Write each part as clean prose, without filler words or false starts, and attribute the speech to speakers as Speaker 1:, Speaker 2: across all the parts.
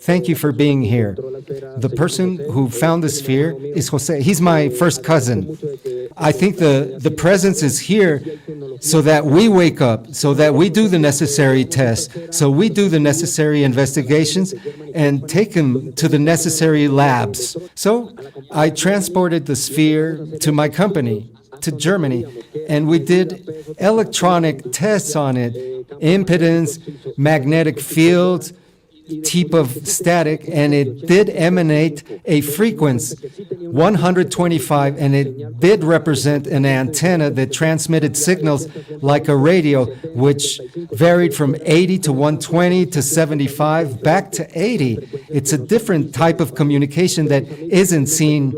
Speaker 1: Thank you for being here. The person who found the sphere is Jose. He's my first cousin. I think the presence is here so that we wake up, so that we do the necessary tests, so we do the necessary investigations and take them to the necessary labs. So I transported the sphere to my company, to Germany, and we did electronic tests on it, impedance, magnetic fields, type of static, and it did emanate a frequency 125, and it did represent an antenna that transmitted signals like a radio, which varied from 80 to 120 to 75 back to 80. It's a different type of communication that isn't seen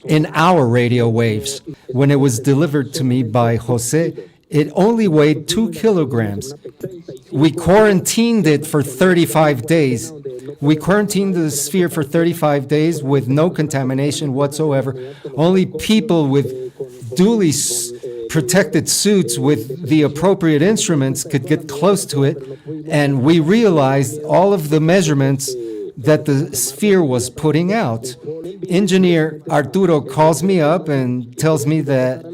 Speaker 1: in our radio waves. When it was delivered to me by Jose, it only weighed 2 kilograms. We quarantined it for 35 days. We quarantined the sphere for 35 days with no contamination whatsoever. Only people with duly protected suits with the appropriate instruments could get close to it, and we realized all of the measurements that the sphere was putting out. Engineer Arturo calls me up and tells me that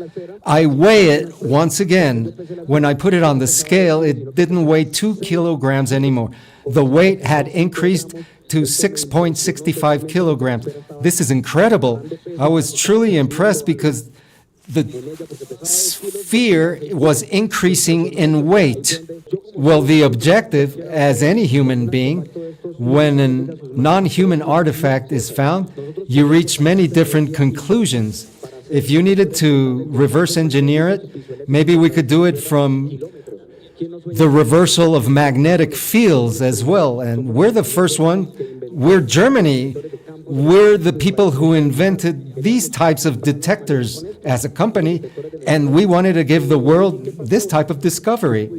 Speaker 1: I weigh it once again. When I put it on the scale, it didn't weigh 2 kilograms anymore. The weight had increased to 6.65 kilograms. This is incredible. I was truly impressed because the sphere was increasing in weight. Well, the objective, as any human being, when a non-human artifact is found, you reach many different conclusions. If you needed to reverse engineer it, maybe we could do it from the reversal of magnetic fields as well. And we're the first one. We're Germany. We're the people who invented these types of detectors as a company, and we wanted to give the world this type of discovery.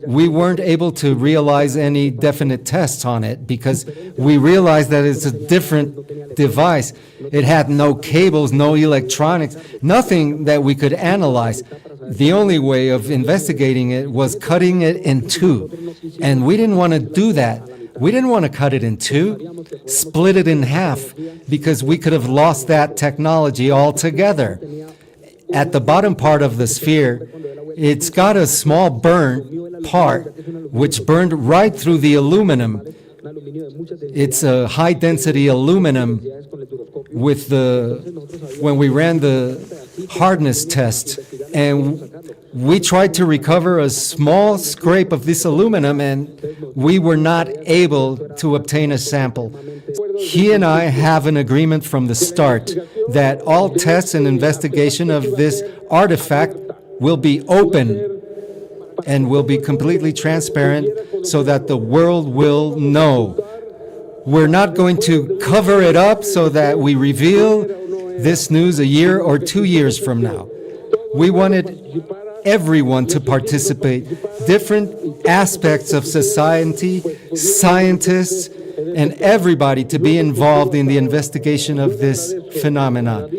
Speaker 1: We weren't able to realize any definite tests on it because we realized that it's a different device. It had no cables, no electronics, nothing that we could analyze. The only way of investigating it was cutting it in two, and we didn't want to do that. We didn't want to cut it in two, split it in half, because we could have lost that technology altogether. At the bottom part of the sphere, it's got a small burnt part, which burned right through the aluminum. It's a high-density aluminum when we ran the hardness test, and we tried to recover a small scrape of this aluminum, and we were not able to obtain a sample. He and I have an agreement from the start that all tests and investigation of this artifact will be open and will be completely transparent so that the world will know. We're not going to cover it up so that we reveal this news a year or 2 years from now. We wanted everyone to participate, different aspects of society, scientists, and everybody to be involved in the investigation of this phenomenon.